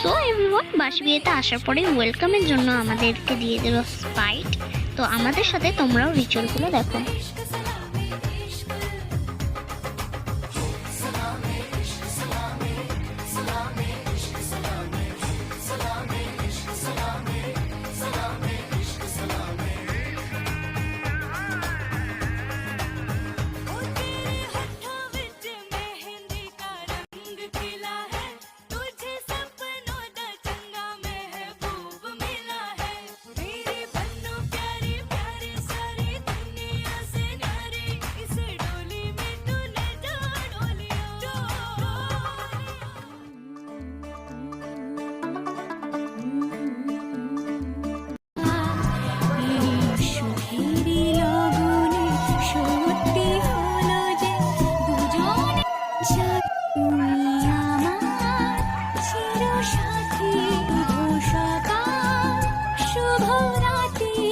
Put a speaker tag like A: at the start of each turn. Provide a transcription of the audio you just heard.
A: So everyone, বাসি বিয়েতে আসার পরে ওয়েলকামের জন্য আমাদেরকে দিয়ে দিল স্প্রাইট। তো আমাদের সাথে তোমরাও রিচুয়ালগুলো দেখো।
B: শুভ রাত্রি।